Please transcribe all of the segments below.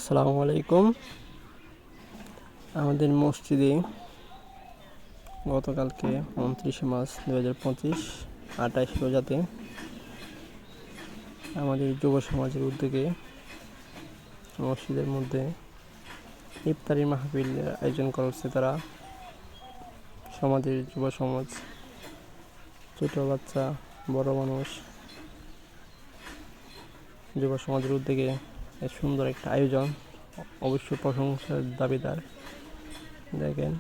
আসসালামু আলাইকুম। আমাদের মসজিদে গতকালকে 29শে মার্চ 2025 28 রোজাতে আমাদের যুব সমাজের উদ্যোগে মসজিদের মধ্যে ইফতারি মাহফিল আয়োজন করছে। তারা সমাজের যুব সমাজ, ছোট বাচ্চা, বড় মানুষ, যুব সমাজের উদ্যোগে সুন্দর একটা আয়োজন, অবশ্যই প্রশংসার দাবিদার। দেখেন,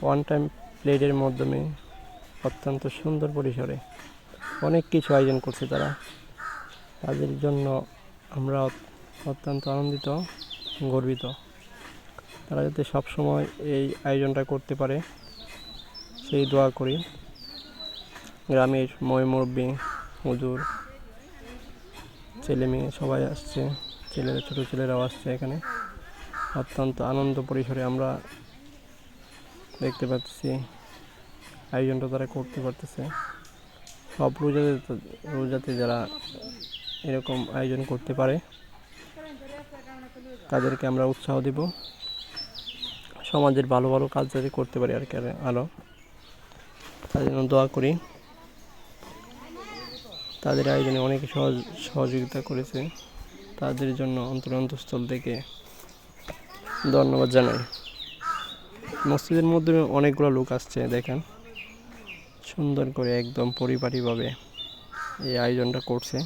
ওয়ান টাইম প্লেটের মাধ্যমে অত্যন্ত সুন্দর পরিসরে অনেক কিছু আয়োজন করছে তারা। তাদের জন্য আমরা অত্যন্ত আনন্দিত, গর্বিত। তারা যাতে সবসময় এই আয়োজনটা করতে পারে সেই দোয়া করি। গ্রামের মুরব্বী, হুজুর, ছেলে মেয়ে সবাই আসছে, ছোট ছেলেরাও আসছে। এখানে অত্যন্ত আনন্দ পরিসরে আমরা দেখতে পাচ্ছি আয়োজনটা তারা করতে পারতেছে। সব রোজাতে যারা এরকম আয়োজন করতে পারে তাদেরকে আমরা উৎসাহ দেব, সমাজের ভালো ভালো কাজ যাতে করতে পারে আর কি, আরও তাদের জন্য দোয়া করি। তাদের আয়োজনে অনেকে সহযোগিতা করেছে, তাদের জন্য অন্তঃস্থল থেকে ধন্যবাদ জানাই। মসজিদের মধ্যে অনেকগুলো লোক আসছে, দেখেন সুন্দর করে একদম পরিপাটিভাবে এই আয়োজনটা করছে।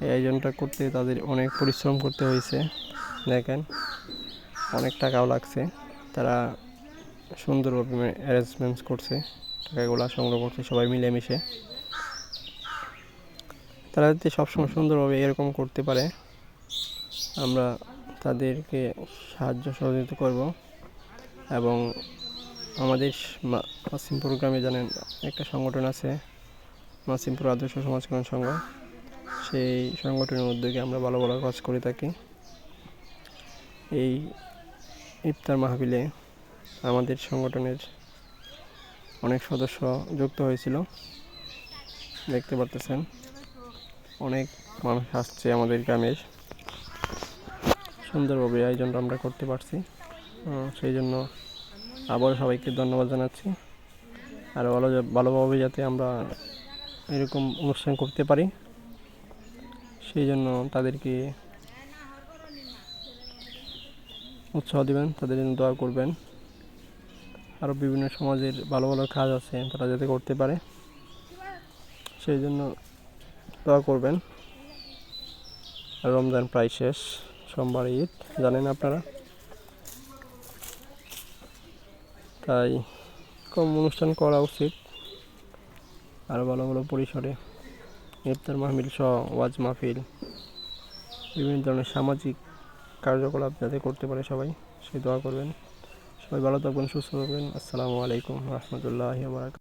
এই আয়োজনটা করতে তাদের অনেক পরিশ্রম করতে হয়েছে, দেখেন অনেক টাকাও লাগছে। তারা সুন্দরভাবে অ্যারেঞ্জমেন্টস করছে, টাকাগুলো সংগ্রহ করছে সবাই মিলেমিশে। তারা যাতে সবসময় সুন্দরভাবে এরকম করতে পারে আমরা তাদেরকে সাহায্য সহযোগিতা করব। এবং আমাদের মাসিমপুর গ্রামে জানেন একটা সংগঠন আছে, মাসিমপুর আদর্শ সমাজ কল্যাণ সংঘ। সেই সংগঠনের উদ্যোগে আমরা ভালো ভালো কাজ করে থাকি। এই ইফতার মাহফিলে আমাদের সংগঠনের অনেক সদস্য যুক্ত হয়েছিল, দেখতে পারতেছেন অনেক মানুষ আসছে। আমাদের গ্রামের সুন্দরভাবে আয়োজনটা আমরা করতে পারছি, সেই জন্য আবার সবাইকে ধন্যবাদ জানাচ্ছি। আর ভালোভাবে যাতে আমরা এরকম অনুষ্ঠান করতে পারি সেই জন্য তাদেরকে উৎসাহ দিবেন, তাদের জন্য দোয়া করবেন। আরও বিভিন্ন সমাজের ভালো ভালো কাজ আছে তারা যাতে করতে পারে সেই জন্য দোয়া করবেন। আর রমজান প্রায় শেষ, সোমবার ঈদ জানেন আপনারা, তাই কম অনুষ্ঠান করা উচিত। আরও ভালো ভালো পরিসরে ইফতার মাহফিল সহ ওয়াজ মাহফিল, বিভিন্ন ধরনের সামাজিক কার্যকলাপ যাতে করতে পারে সবাই, সেই দোয়া করবেন। সবাই ভালো থাকবেন, সুস্থ থাকবেন। আসসালামু আলাইকুম রহমতুল্লাহি ওয়া বারাকাতুহু।